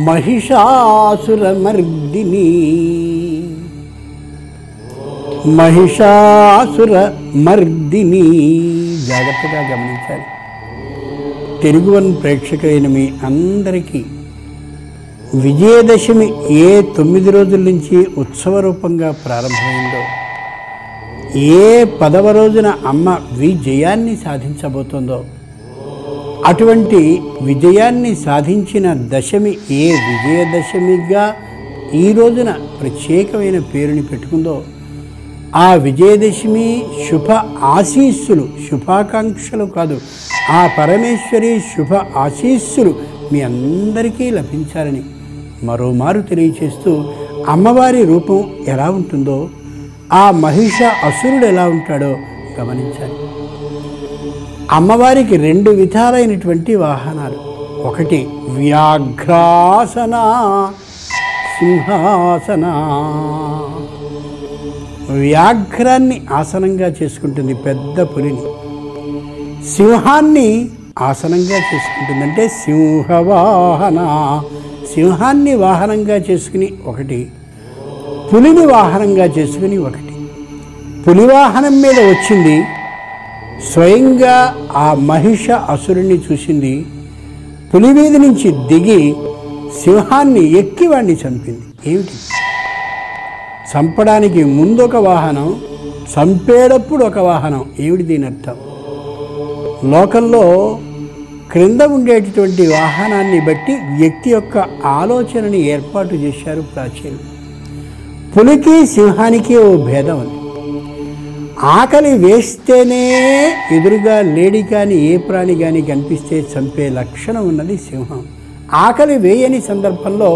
మహిషాసురమర్దిని మహిషాసురమర్దిని. జాగ్రత్తగా గమనించాలి. తెలుగువన్ ప్రేక్షకులైన మీ అందరికీ విజయదశమి ఏ 9 రోజుల నుంచి ఉత్సవ రూపంగా ప్రారంభమైందో, ఏ 10వ రోజున అమ్మ విజయాన్ని సాధించబోతోందో, అటువంటి విజయాన్ని సాధించిన దశమి ఏ విజయదశమిగా ఈ రోజున ప్రత్యేకమైన పేరుని పెట్టుకుందో, ఆ విజయదశమి శుభ ఆశీస్సులు, శుభాకాంక్షలు కాదు, ఆ పరమేశ్వరి శుభ ఆశీస్సులు మీ అందరికీ లభించాలని మరోమారు తెలియచేస్తూ, అమ్మవారి రూపం ఎలా ఉంటుందో, ఆ మహిష అసురుడు ఎలా ఉంటాడో గమనించాలి. అమ్మవారికి 2 విధాలైనటువంటి వాహనాలు. ఒకటి వ్యాఘ్రాసన, సింహాసన. వ్యాఘ్రాన్ని ఆసనంగా చేసుకుంటుంది, పెద్ద పులిని. సింహాన్ని ఆసనంగా చేసుకుంటుంది, అంటే సింహవాహన. సింహాన్ని వాహనంగా చేసుకుని ఒకటి, పులిని వాహనంగా చేసుకుని ఒకటి. పులి వాహనం మీద వచ్చింది, స్వయంగా ఆ మహిష అసురుణ్ణి చూసింది. పులి మీద నుంచి దిగి సింహాన్ని ఎక్కి వాడిని చంపింది. ఏమిటి? చంపడానికి ముందొక వాహనం, చంపేటప్పుడు ఒక వాహనం. ఏమిటి దీని అర్థం? లోకంలో క్రింద ఉండేటటువంటి వాహనాన్ని బట్టి వ్యక్తి యొక్క ఆలోచనని ఏర్పాటు చేశారు ప్రాచీనులు. పులికి సింహానికి ఓ భేదం ఉంది. ఆకలి వేస్తేనే ఎదురుగా లేడి కానీ ఏ ప్రాణి కానీ కనిపిస్తే చంపే లక్షణం ఉన్నది సింహం. ఆకలి వేయని సందర్భంలో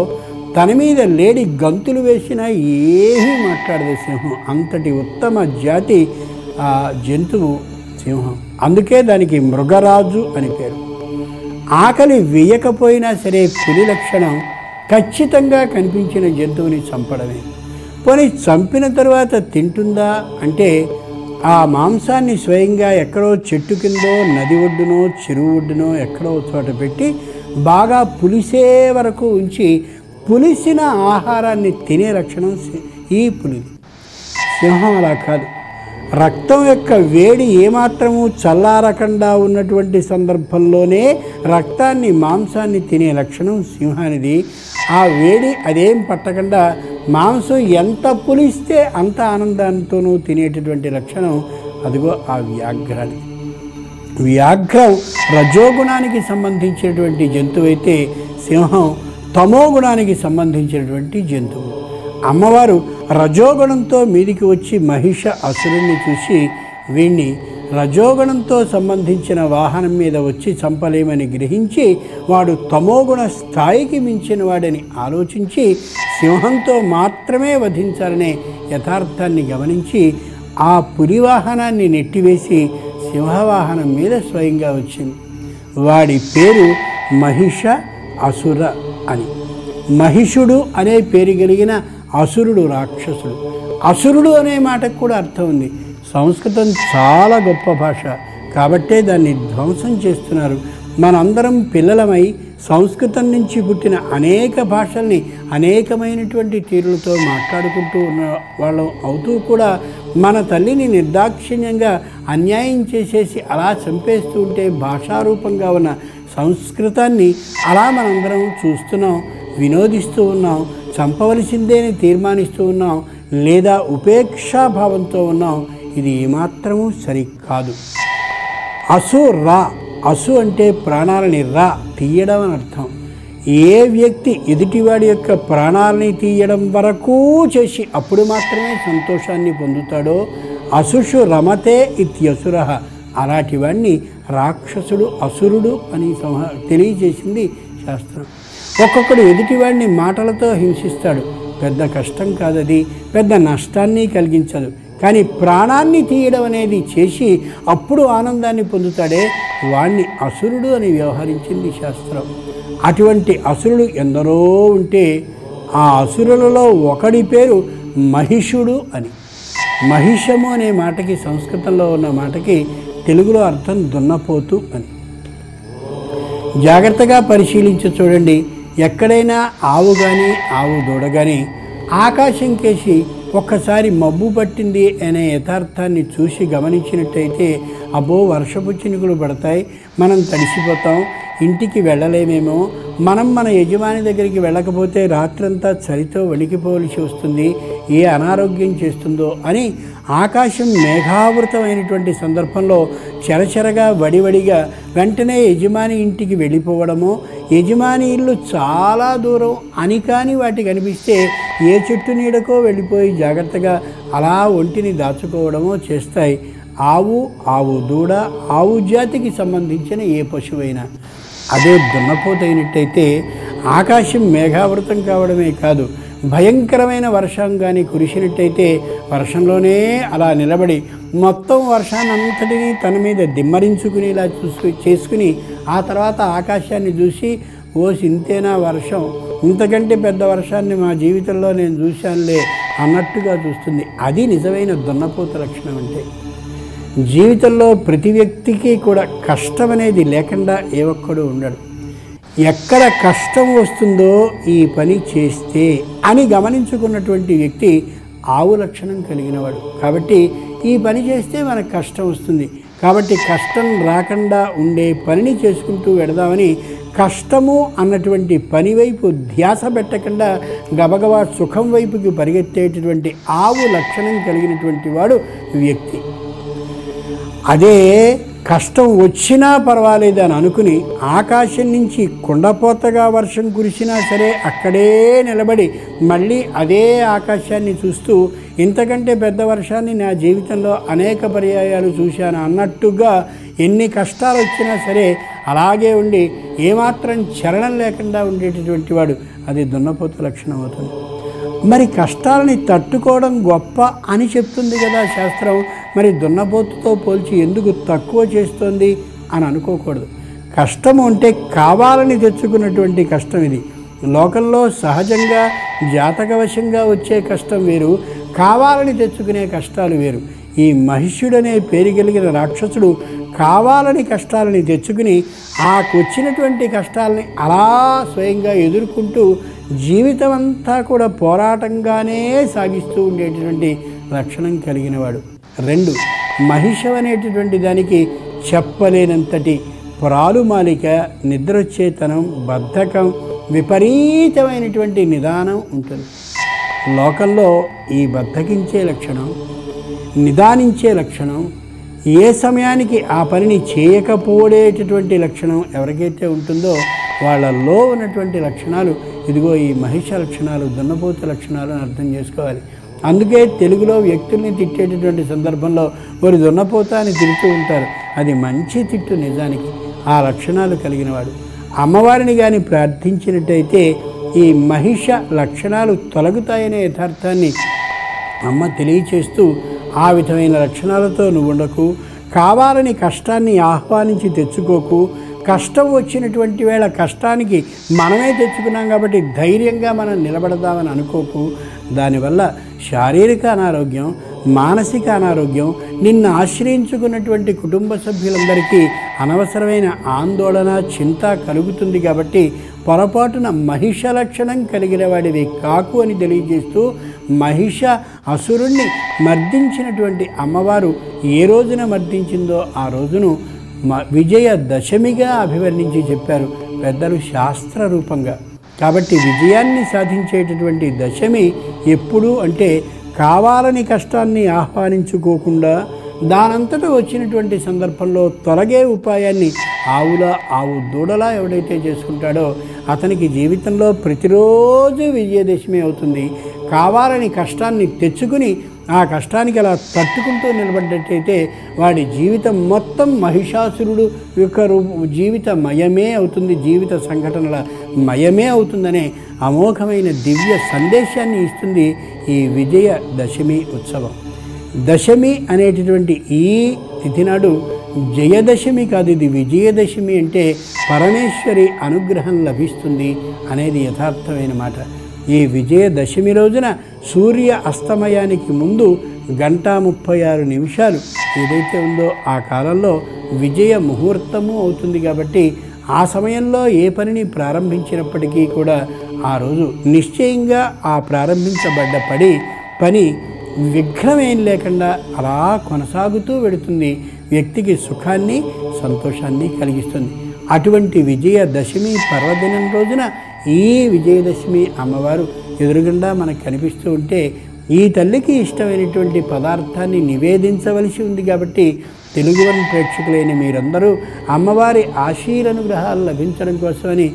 తన మీద లేడి గంతులు వేసినా ఏమీ మాట్లాడదు సింహం. అంతటి ఉత్తమ జాతి జంతువు సింహం. అందుకే దానికి మృగరాజు అని పేరు. ఆకలి వేయకపోయినా సరే పులి లక్షణం ఖచ్చితంగా కనిపించిన జంతువుని చంపడమే. పోనీ చంపిన తర్వాత తింటుందా అంటే, ఆ మాంసాన్ని స్వయంగా ఎక్కడో చెట్టు కిందో, నది ఒడ్డునో, చెరువు ఒడ్డునో ఎక్కడో చోట పెట్టి బాగా పులిసే వరకు ఉంచి పులిసిన ఆహారాన్ని తినే లక్షణం ఈ పులిది. సింహం అలా కాదు. రక్తం యొక్క వేడి ఏమాత్రము చల్లారకుండా ఉన్నటువంటి సందర్భంలోనే రక్తాన్ని, మాంసాన్ని తినే లక్షణం సింహానిది. ఆ వేడి అదేం పట్టకుండా మాంసం ఎంత పులిస్తే అంత ఆనందంతోనూ తినేటటువంటి లక్షణం అదిగో ఆ వ్యాఘ్రానికి. వ్యాఘ్రం రజోగుణానికి సంబంధించినటువంటి జంతువు అయితే సింహం తమోగుణానికి సంబంధించినటువంటి జంతువు. అమ్మవారు రజోగుణంతో మీదికి వచ్చి మహిష అసురుణ్ణి చూసి, వీణ్ణి రజోగుణంతో సంబంధించిన వాహనం మీద వచ్చి చంపలేమని గ్రహించి, వాడు తమోగుణ స్థాయికి మించిన వాడని ఆలోచించి సింహంతో మాత్రమే వధించాలనే యథార్థాన్ని గమనించి ఆ పులి వాహనాన్ని నెట్టివేసి సింహవాహనం మీద స్వయంగా వచ్చింది. వాడి పేరు మహిష అసుర అని. మహిషుడు అనే పేరు కలిగిన అసురుడు రాక్షసుడు. అసురుడు అనే మాటకు కూడా అర్థం ఉంది. సంస్కృతం చాలా గొప్ప భాష కాబట్టే దాన్ని ధ్వంసం చేస్తున్నారు. మనందరం పిల్లలమై సంస్కృతం నుంచి పుట్టిన అనేక భాషల్ని అనేకమైనటువంటి తీరులతో మాట్లాడుకుంటూ ఉన్న వాళ్ళం అవుతూ కూడా మన తల్లిని నిర్దాక్షిణ్యంగా అన్యాయం చేసేసి అలా చంపేస్తూ ఉంటే భాషారూపంగా ఉన్న సంస్కృతాన్ని అలా మనందరం చూస్తున్నాం, వినోదిస్తూ ఉన్నాం, చంపవలసిందేని తీర్మానిస్తూ ఉన్నాం, లేదా ఉపేక్షాభావంతో ఉన్నాం. ఇది ఏమాత్రమూ సరికాదు. అసు రా, అసు అంటే ప్రాణాలని, రా తీయడం అని అర్థం. ఏ వ్యక్తి ఎదుటివాడి యొక్క ప్రాణాలని తీయడం వరకు చేసి అప్పుడు మాత్రమే సంతోషాన్ని పొందుతాడో అసుషు రమతే ఇత్యసుర, అలాంటి వాడిని రాక్షసుడు, అసురుడు అని తెలియజేసింది శాస్త్రం. ఒక్కొక్కడు ఎదుటివాడిని మాటలతో హింసిస్తాడు, పెద్ద కష్టం కాదది, పెద్ద నష్టాన్ని కలిగించదు. కానీ ప్రాణాన్ని తీయడం అనేది చేసి అప్పుడు ఆనందాన్ని పొందుతాడే, వాణ్ణి అసురుడు అని వ్యవహరించింది శాస్త్రం. అటువంటి అసురుడు ఎందరో ఉంటే ఆ అసురులలో ఒకడి పేరు మహిషుడు అని. మహిషము అనే మాటకి, సంస్కృతంలో ఉన్న మాటకి తెలుగులో అర్థం దున్నపోతు అని. జాగ్రత్తగా పరిశీలించి చూడండి. ఎక్కడైనా ఆవు కానీ ఆవు దూడ కానీ ఆకాశం కేసి ఒక్కసారి మబ్బు పట్టింది అనే యథార్థాన్ని చూసి గమనించినట్టయితే అబ్బో వర్షపు చినుకులు పడతాయి, మనం తడిసిపోతాం, ఇంటికి వెళ్ళలేమేమో, మనం మన యజమాని దగ్గరికి వెళ్ళకపోతే రాత్రంతా చలితో వణికిపోవలసి వస్తుంది, ఏ అనారోగ్యం చేస్తుందో అని ఆకాశం మేఘావృతమైనటువంటి సందర్భంలో చెరచెరగా వడివడిగా వెంటనే యజమాని ఇంటికి వెళ్ళిపోవడమో, యజమాని ఇల్లు చాలా దూరం అని కానీ వాటికి అనిపిస్తే ఏ చెట్టు నీడకో వెళ్ళిపోయి జాగ్రత్తగా అలా ఒంటిని దాచుకోవడమో చేస్తాయి. ఆవు దూడ ఆవు జాతికి సంబంధించిన ఏ పశువైనా. అదే దున్నపోతైనట్టయితే ఆకాశం మేఘావృతం కావడమే కాదు, భయంకరమైన వర్షం కానీ కురిసినట్టయితే వర్షంలోనే అలా నిలబడి మొత్తం వర్షాన్నంతటినీ తన మీద దిమ్మరించుకునేలా చేసుకుని ఆ తర్వాత ఆకాశాన్ని చూసి ఓ సింతేనా వర్షం, ఇంతకంటే పెద్ద వర్షాన్ని మా జీవితంలో నేను చూశానులే అన్నట్టుగా చూస్తుంది. అది నిజమైన దున్నపోత లక్షణం. అంటే జీవితంలో ప్రతి వ్యక్తికి కూడా కష్టం అనేది లేకుండా ఏ ఒక్కడు ఉండడు. ఎక్కడ కష్టం వస్తుందో ఈ పని చేస్తే అని గమనించుకున్నటువంటి వ్యక్తి ఆవు లక్షణం కలిగినవాడు. కాబట్టి ఈ పని చేస్తే మనకు కష్టం వస్తుంది, కాబట్టి కష్టం రాకుండా ఉండే పనిని చేసుకుంటూ వెడదామని కష్టము అన్నటువంటి పని వైపు ధ్యాస పెట్టకుండా గబగబా సుఖం వైపుకి పరిగెత్తేటటువంటి ఆవు లక్షణం కలిగినటువంటి వాడు వ్యక్తి. అదే కష్టం వచ్చినా పర్వాలేదు అని అనుకుని ఆకాశం నుంచి కుండపోతగా వర్షం కురిసినా సరే అక్కడే నిలబడి మళ్ళీ అదే ఆకాశాన్ని చూస్తూ ఇంతకంటే పెద్ద వర్షాన్ని నా జీవితంలో అనేక పర్యాయాలు చూశాను అన్నట్టుగా ఎన్ని కష్టాలు వచ్చినా సరే అలాగే ఉండి ఏమాత్రం చలనం లేకుండా ఉండేటటువంటి వాడు అది దున్నపోత లక్షణం అవుతుంది. మరి కష్టాలని తట్టుకోవడం గొప్ప అని చెప్తుంది కదా శాస్త్రం. మరి దున్నపోతుతో పోల్చి ఎందుకు తక్కువ చేస్తోంది అని అనుకోకూడదు. కష్టం అంటే కావాలని తెచ్చుకున్నటువంటి కష్టం ఇది. లోకంలో సహజంగా జాతకవశంగా వచ్చే కష్టం వేరు, కావాలని తెచ్చుకునే కష్టాలు వేరు. ఈ మహిష్యుడనే పేరు కలిగిన రాక్షసుడు కావాలని కష్టాలని తెచ్చుకుని ఆ వచ్చినటువంటి కష్టాలని అలా స్వయంగా ఎదుర్కొంటూ జీవితం అంతా కూడా పోరాటంగానే సాగిస్తూ ఉండేటటువంటి లక్షణం కలిగినవాడు. 2, మహిషం అనేటటువంటి దానికి చెప్పలేనంతటి ప్రాలుమాలిక, నిద్రొచ్చేతనం, బద్ధకం, విపరీతమైనటువంటి నిదానం ఉంటుంది. లోకంలో ఈ బద్ధకించే లక్షణం, నిదానించే లక్షణం, ఏ సమయానికి ఆ పనిని చేయకపోడేటటువంటి లక్షణం ఎవరికైతే ఉంటుందో వాళ్ళల్లో ఉన్నటువంటి లక్షణాలు ఇదిగో ఈ మహిష లక్షణాలు, దున్నపోత లక్షణాలు అని అర్థం చేసుకోవాలి. అందుకే తెలుగులో వ్యక్తుల్ని తిట్టేటటువంటి సందర్భంలో వారు దున్నపోత అని తిడుతూ ఉంటారు. అది మంచి తిట్టు నిజానికి. ఆ లక్షణాలు కలిగినవాడు అమ్మవారిని కానీ ప్రార్థించినట్టయితే ఈ మహిష లక్షణాలు తొలగుతాయనే యథార్థాన్ని అమ్మ తెలియచేస్తూ ఆ విధమైన లక్షణాలతో నువ్వు ఉండకు, కావాలని కష్టాన్ని ఆహ్వానించి తెచ్చుకోకు, కష్టం వచ్చినటువంటి వేళ కష్టానికి మనమే తెచ్చుకున్నాం కాబట్టి ధైర్యంగా మనం నిలబడదామని అనుకోకు. దానివల్ల శారీరక అనారోగ్యం, మానసిక అనారోగ్యం, నిన్ను ఆశ్రయించుకున్నటువంటి కుటుంబ సభ్యులందరికీ అనవసరమైన ఆందోళన, చింత కలుగుతుంది. కాబట్టి పొరపాటున మహిష లక్షణం కలిగిన వాడివి కాకు అని తెలియజేస్తూ మహిష అసురుణ్ణి మర్దించినటువంటి అమ్మవారు ఏ రోజున మర్దించిందో ఆ రోజును విజయ దశమిగా అభివర్ణించి చెప్పారు పెద్దలు శాస్త్ర రూపంగా. కాబట్టి విజయాన్ని సాధించేటటువంటి దశమి ఎప్పుడు అంటే కావాలని కష్టాన్ని ఆహ్వానించుకోకుండా దానంతటా వచ్చినటువంటి సందర్భంలో తొలగే ఉపాయాన్ని ఆవు దూడలా ఎవడైతే చేసుకుంటాడో అతనికి జీవితంలో ప్రతిరోజు విజయదశమి అవుతుంది. కావాలని కష్టాన్ని తెచ్చుకుని ఆ కష్టానికి అలా తట్టుకుంటూ నిలబడ్డట్టయితే వాడి జీవితం మొత్తం మహిషాసురుడు యొక్క జీవిత మయమే అవుతుంది, జీవిత సంఘటనల మయమే అవుతుందనే అమోఘమైన దివ్య సందేశాన్ని ఇస్తుంది ఈ విజయ దశమి ఉత్సవం. దశమి అనేటటువంటి ఈ తిథి నాడు జయదశమి కాదు, ఇది విజయదశమి. అంటే పరమేశ్వరి అనుగ్రహం లభిస్తుంది అనేది యథార్థమైన మాట. ఈ విజయదశమి రోజున సూర్య అస్తమయానికి ముందు 1:36 ఏదైతే ఉందో ఆ కాలంలో విజయ ముహూర్తము అవుతుంది. కాబట్టి ఆ సమయంలో ఏ పనిని ప్రారంభించినప్పటికీ కూడా ఆ రోజు నిశ్చయంగా ఆ ప్రారంభించబడ్డ పని విఘ్నమేం లేకుండా అలా కొనసాగుతూ వెడుతుంది. వ్యక్తికి సుఖాన్ని సంతోషాన్ని కలిగిస్తుంది. అటువంటి విజయదశమి పర్వదినం రోజున ఈ విజయదశమి అమ్మవారు ఎదురుగుండా మనకు కనిపిస్తూ ఉంటే ఈ తల్లికి ఇష్టమైనటువంటి పదార్థాన్ని నివేదించవలసి ఉంది. కాబట్టి తెలుగువన్ ప్రేక్షకులైన మీరందరూ అమ్మవారి ఆశీర్వానుగ్రహాలు లభించడం కోసమని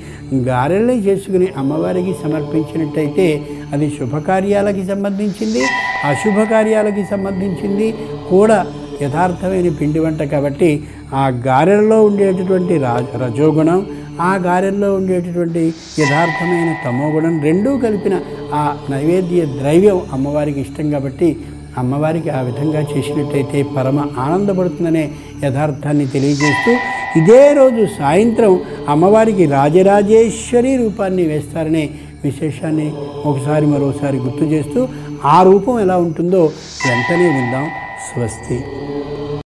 గారెల్ని చేసుకుని అమ్మవారికి సమర్పించినట్టయితే అది శుభకార్యాలకి సంబంధించింది, అశుభకార్యాలకి సంబంధించింది కూడా యథార్థమైన పిండి వంట. కాబట్టి ఆ గారెల్లో ఉండేటటువంటి రజోగుణం, ఆ గారెల్లో ఉండేటటువంటి యథార్థమైన తమోగుణం రెండూ కలిపిన ఆ నైవేద్య ద్రవ్యం అమ్మవారికి ఇష్టం. కాబట్టి అమ్మవారికి ఆ విధంగా చేసినట్టయితే పరమ ఆనందపడుతుందనే యథార్థాన్ని తెలియజేస్తూ ఇదే రోజు సాయంత్రం అమ్మవారికి రాజరాజేశ్వరి రూపాన్ని వేస్తారనే విశేషాన్ని మరోసారి గుర్తు చేస్తూ ఆ రూపం ఎలా ఉంటుందో వెంటనే విందాం. స్వస్తి.